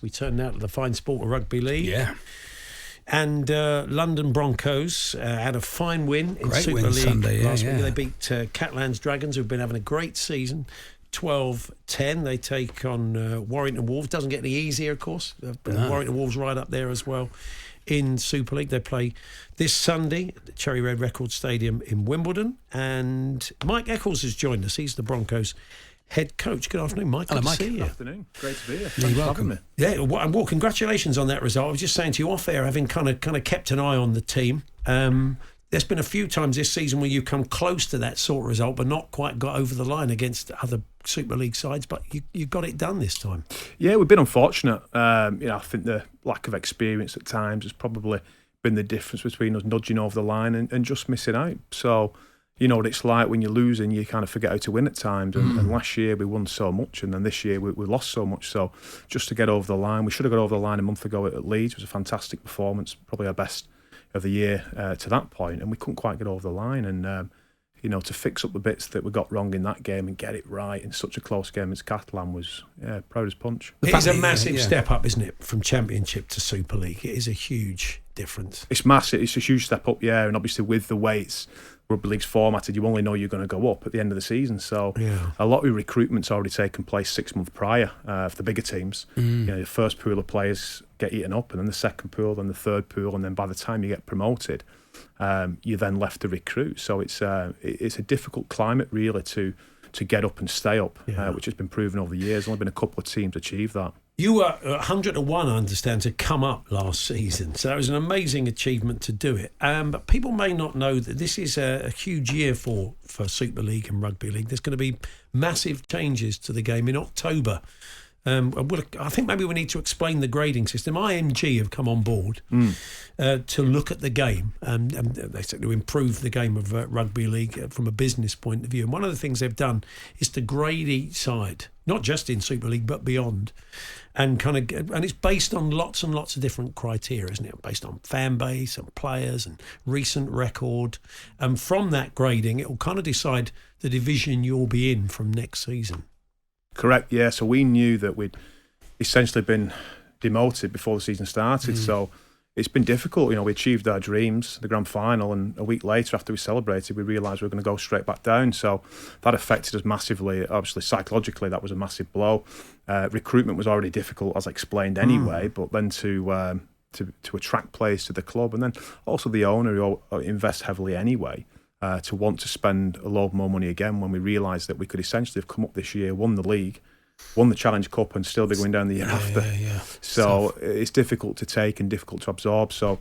We turn now to the fine sport of rugby league. Yeah. And London Broncos had a fine win in Great Super win League Sunday, last yeah. week. They beat Catalan's Dragons, who've been having a great season, 12-10. They take on Warrington Wolves. Doesn't get any easier, of course. Warrington Wolves right up there as well in Super League. They play this Sunday at the Cherry Red Records Stadium in Wimbledon. And Mike Eccles has joined us. He's the Broncos head coach. Good afternoon, Mike. Hello, Good Mike. to see you. Good afternoon. Great to be here. You're welcome. Yeah, well, congratulations on that result. I was just saying to you off air, having kind of kept an eye on the team. There's been a few times this season where you come close to that sort of result, but not quite got over the line against other Super League sides. But you got it done this time. Yeah, we've been unfortunate. I think the lack of experience at times has probably been the difference between us nudging over the line and just missing out. So, you know what it's like when you're losing, you kind of forget how to win at times. And last year we won so much, and then this year we lost so much. So just to get over the line, we should have got over the line a month ago at Leeds. It was a fantastic performance, probably our best of the year to that point, and we couldn't quite get over the line. And to fix up the bits that we got wrong in that game and get it right in such a close game as Catalan was proud as punch. It is a massive step up, isn't it, from Championship to Super League? It is a huge difference. It's massive. It's a huge step up, yeah. And obviously with the weights Rugby League's formatted, you only know you're going to go up at the end of the season. So a lot of recruitment's already taken place 6 months prior for the bigger teams. The first pool of players get eaten up, and then the second pool, then the third pool, and then by the time you get promoted, you're then left to recruit. So it's a difficult climate really to get up and stay up, which has been proven over the years. Only been a couple of teams achieve that. You were 101, I understand, to come up last season. So that was an amazing achievement to do it. But people may not know that this is a huge year for Super League and Rugby League. There's going to be massive changes to the game in October. I think maybe we need to explain the grading system. IMG have come on board to look at the game and they said to improve the game of Rugby League from a business point of view. And one of the things they've done is to grade each side, not just in Super League but beyond, and it's based on lots and lots of different criteria, isn't it? Based on fan base and players and recent record, and from that grading, it will kind of decide the division you'll be in from next season. Correct, yeah. So we knew that we'd essentially been demoted before the season started. So it's been difficult. We achieved our dreams, the grand final, and a week later after we celebrated, we realised we were going to go straight back down. So that affected us massively. Obviously, psychologically, that was a massive blow. Recruitment was already difficult, as I explained anyway, but then to attract players to the club, and then also the owner who invests heavily anyway, to want to spend a lot more money again when we realised that we could essentially have come up this year, won the league, won the Challenge Cup, and still be going down the year after. So it's difficult to take and difficult to absorb. So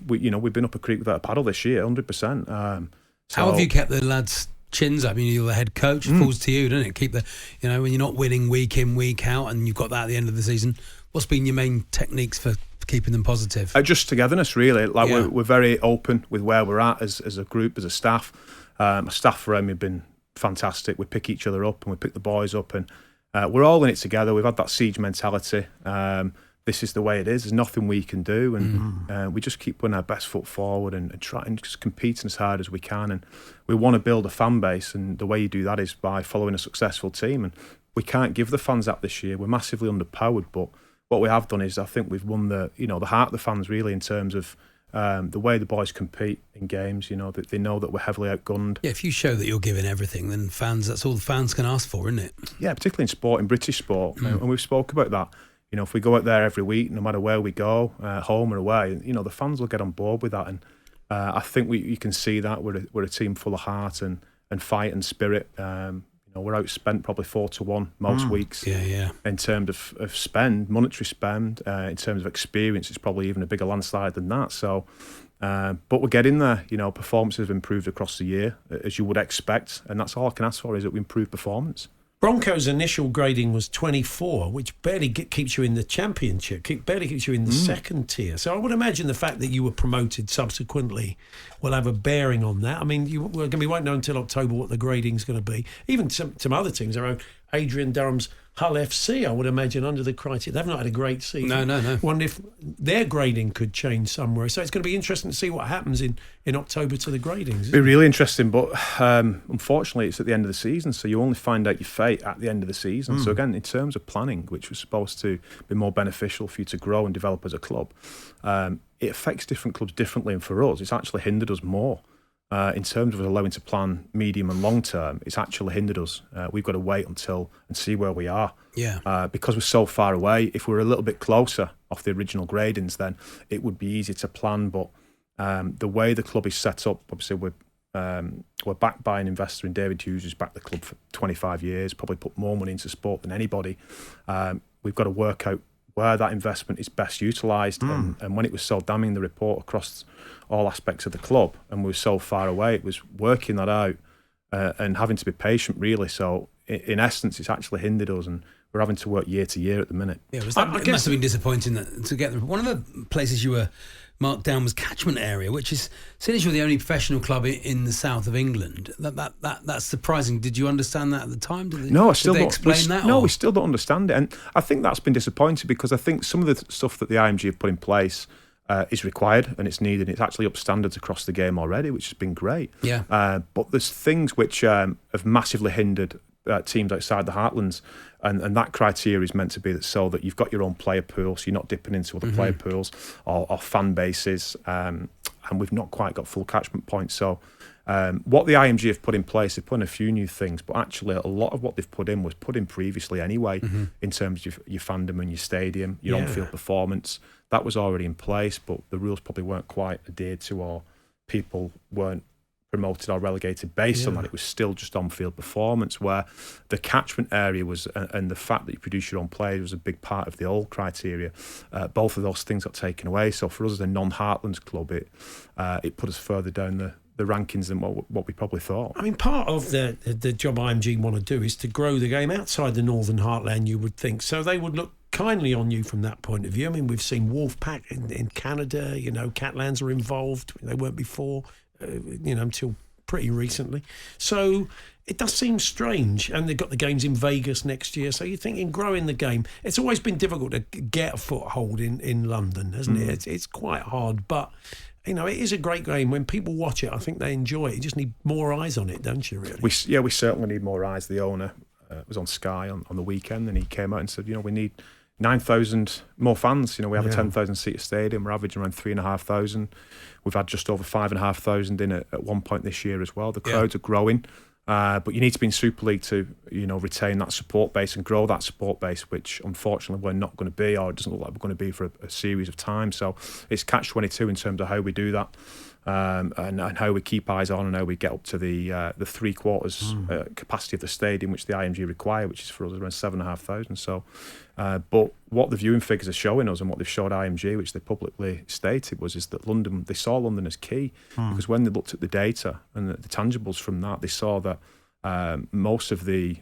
we've been up a creek without a paddle this year, 100%. How have you kept the lads' chins up? I mean, you're the head coach. It falls to you, doesn't it? Keep when you're not winning week in, week out, and you've got that at the end of the season. What's been your main techniques for keeping them positive? Just togetherness, really. We're very open with where we're at as a group, as a staff. My staff around me have been fantastic. We pick each other up and we pick the boys up, and we're all in it together. We've had that siege mentality. This is the way it is. There's nothing we can do, and we just keep putting our best foot forward and try and just competing as hard as we can. And we want to build a fan base, and the way you do that is by following a successful team. And we can't give the fans that this year. We're massively underpowered, but what we have done is I think we've won the heart of the fans really in terms of the way the boys compete in games. That they know that we're heavily outgunned. Yeah, if you show that you're giving everything, then that's all the fans can ask for, isn't it? Yeah, particularly in sport, in British sport, and we've spoke about that. If we go out there every week, no matter where we go, home or away, the fans will get on board with that, and I think you can see that we're a team full of heart and fight and spirit. We're outspent probably 4-1 most weeks. Yeah. In terms of spend, monetary spend, in terms of experience, it's probably even a bigger landslide than that. So, but we're getting there. Performances have improved across the year, as you would expect, and that's all I can ask for is that we improve performance. Broncos' initial grading was 24, which barely keeps you in the Championship, barely keeps you in the second tier. So I would imagine the fact that you were promoted subsequently will have a bearing on that. I mean, we won't know until October what the grading's going to be. Even some other teams, our own Adrian Durham's Hull FC, I would imagine, under the criteria. They've not had a great season. No. Wonder if their grading could change somewhere. So it's going to be interesting to see what happens in October to the gradings. It'll be really interesting, but unfortunately it's at the end of the season, so you only find out your fate at the end of the season. So again, in terms of planning, which was supposed to be more beneficial for you to grow and develop as a club, it affects different clubs differently, and for us it's actually hindered us more. In terms of allowing to plan medium and long term, it's actually hindered us. We've got to wait until and see where we are. Yeah. Because we're so far away. If we were a little bit closer off the original gradings, then it would be easy to plan. But the way the club is set up, obviously we're backed by an investor in David Hughes, who's backed the club for 25 years, probably put more money into sport than anybody. We've got to work out where that investment is best utilised. And when it was so damning, the report across all aspects of the club, and we were so far away, it was working that out and having to be patient, really. So in essence, it's actually hindered us, and we're having to work year to year at the minute. Yeah, it must have been disappointing to get them. One of the places you were marked down was catchment area, which is, seeing as you're the only professional club in the south of England, that's surprising. Did you understand that at the time? Did they explain that? No, we still don't understand it, and I think that's been disappointing, because I think some of the stuff that the IMG have put in place is required and it's needed. It's actually up standards across the game already, which has been great. Yeah. But there's things which have massively hindered teams outside the heartlands, and that criteria is meant to be so that you've got your own player pool, so you're not dipping into other player pools or fan bases, and we've not quite got full catchment points. So what the IMG have put in place, they've put in a few new things, but actually a lot of what they've put in was put in previously anyway, in terms of your fandom and your stadium, your on-field performance. That was already in place, but the rules probably weren't quite adhered to, or people weren't promoted or relegated based on that. It was still just on-field performance, where the catchment area was, and the fact that you produce your own players was a big part of the old criteria. Both of those things got taken away. So for us as a non-Heartlands club, it put us further down the rankings than what we probably thought. I mean, part of the job IMG want to do is to grow the game outside the Northern Heartland, you would think. So they would look kindly on you from that point of view. I mean, we've seen Wolfpack in Canada, Catlands are involved. They weren't before, until pretty recently. So it does seem strange. And they've got the games in Vegas next year. So you're thinking growing the game. It's always been difficult to get a foothold in London, hasn't it? It's quite hard, but it is a great game. When people watch it, I think they enjoy it. You just need more eyes on it, don't you, really? We certainly need more eyes. The owner was on Sky on the weekend, and he came out and said, we need 9,000 more fans. We have a 10,000 seat stadium. We're averaging around 3,500. We've had just over 5,500 in at one point this year as well. The crowds are growing, but you need to be in Super League to retain that support base and grow that support base, which unfortunately we're not going to be, or it doesn't look like we're going to be for a series of time. So it's catch-22 in terms of how we do that. And how we keep eyes on, and how we get up to the 3/4 capacity of the stadium, which the IMG require, which is for us around 7,500. So, but what the viewing figures are showing us, and what they've showed IMG, which they publicly stated, is that they saw London as key, because when they looked at the data and the tangibles from that, they saw that most of the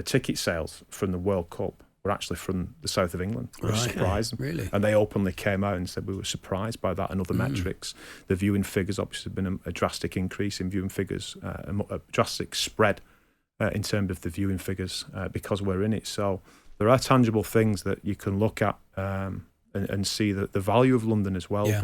ticket sales from the World Cup were actually from the south of England. We were surprised. Really? And they openly came out and said we were surprised by that and other metrics. The viewing figures, obviously, have been a drastic increase in viewing figures, a drastic spread in terms of the viewing figures because we're in it. So there are tangible things that you can look at and see the value of London as well. Yeah.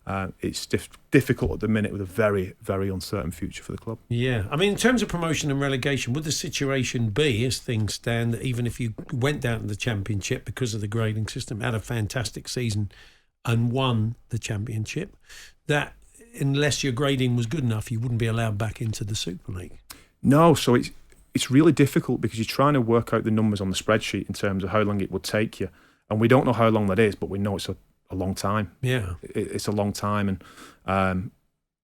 But it's difficult at the minute with a very, very uncertain future for the club. Yeah. I mean, in terms of promotion and relegation, would the situation be, as things stand, that even if you went down to the Championship because of the grading system, had a fantastic season and won the Championship, that unless your grading was good enough, you wouldn't be allowed back into the Super League? No, so it's really difficult, because you're trying to work out the numbers on the spreadsheet in terms of how long it would take you. And we don't know how long that is, but we know it's a long time. Yeah. It's a long time. And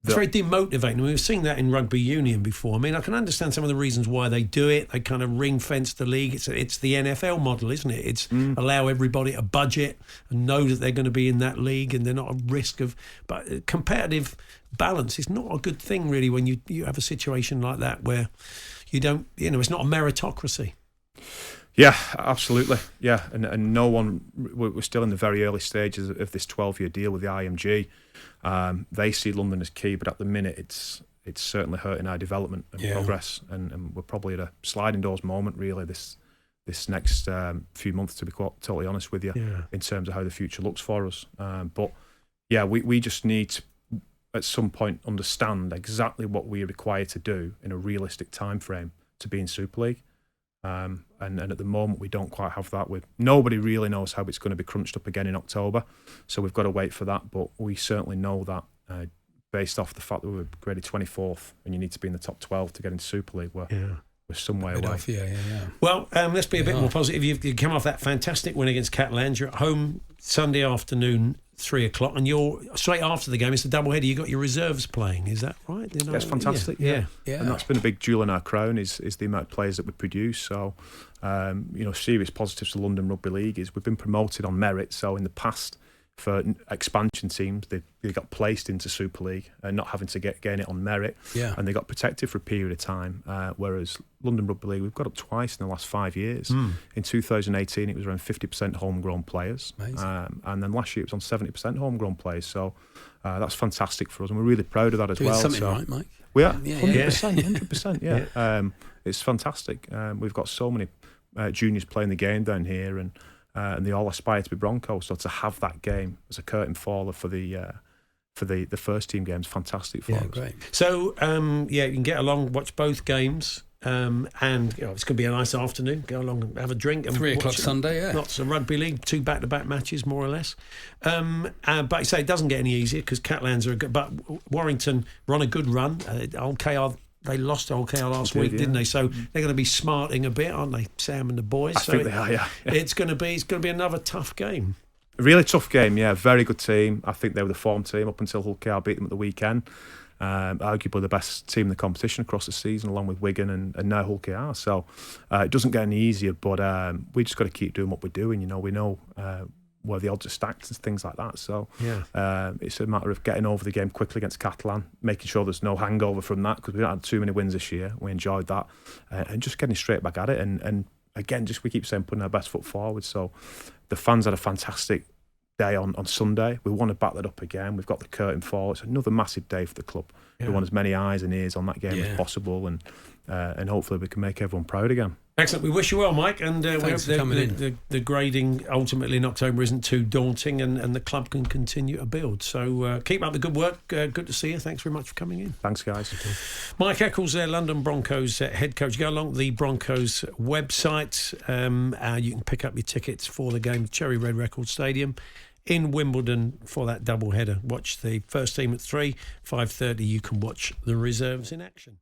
it's very demotivating. We've seen that in rugby union before. I mean, I can understand some of the reasons why they do it. They kind of ring-fence the league. It's the NFL model, isn't it? It's allow everybody a budget and know that they're going to be in that league and they're not at risk of... But competitive balance is not a good thing, really, when you have a situation like that where you don't... it's not a meritocracy. Yeah, absolutely. Yeah, and no one... We're still in the very early stages of this 12-year deal with the IMG. They see London as key, but at the minute it's it's certainly hurting our development and progress, and we're probably at a sliding doors moment really this next few months, to be quite totally honest with you, in terms of how the future looks for us. But yeah, we just need to at some point understand exactly what we're required to do in a realistic time frame to be in Super League. And at the moment we don't quite have that. Nobody really knows how it's going to be crunched up again in October, so we've got to wait for that. But we certainly know that based off the fact that we were graded 24th and you need to be in the top 12 to get into Super League, we're some way away. Well, let's be a bit more positive. You've come off that fantastic win against Catalans. You're at home Sunday afternoon, 3:00, and you're straight after the game. It's a doubleheader. You got your reserves playing. Is that right? That's fantastic. Yeah. And that's been a big jewel in our crown is the amount of players that we produce. So, serious positives to London Rugby League is we've been promoted on merit. So in the past, for expansion teams, they got placed into Super League and not having to gain it on merit, and they got protected for a period of time. Whereas London Rugby League, we've got up twice in the last 5 years. In 2018, it was around 50% homegrown players, and then last year it was on 70% homegrown players. So that's fantastic for us, and we're really proud of that as well. Something right, Mike? We are 100%. Yeah, it's fantastic. We've got so many juniors playing the game down here, and they all aspire to be Broncos. So to have that game as a curtain faller for the first team games, fantastic for us. Great. So you can get along, watch both games, and it's going to be a nice afternoon. Go along and have a drink. And 3:00 Sunday. Lots of rugby league, 2 back-to-back matches, more or less. But I say it doesn't get any easier because Catalans are good. But Warrington were on a good run. Old KR. They lost to Old KR last week, didn't they? So they're going to be smarting a bit, aren't they, Sam and the boys? I think they are. Yeah. It's going to be another tough game. A really tough game. Yeah, very good team. I think they were the form team up until Hull KR beat them at the weekend. Arguably the best team in the competition across the season, along with Wigan and now Hull KR. So it doesn't get any easier, but we just got to keep doing what we're doing. We know where the odds are stacked and things like that. So it's a matter of getting over the game quickly against Catalan, making sure there's no hangover from that, because we don't have too many wins this year. We enjoyed that, and just getting straight back at it. And again, just we keep saying putting our best foot forward. So the fans had a fantastic day on Sunday. We want to back that up again. We've got the curtain fall. It's another massive day for the club. We want as many eyes and ears on that game as possible, and hopefully we can make everyone proud again. Excellent. We wish you well, Mike, and we hope the grading ultimately in October isn't too daunting, and the club can continue to build. So keep up the good work. Good to see you. Thanks very much for coming in. Thanks, guys. Mike Eccles, London Broncos head coach. Go along the Broncos website. You can pick up your tickets for the game, Cherry Red Record Stadium in Wimbledon for that double header. Watch the first team at 3, 5:30. You can watch the reserves in action.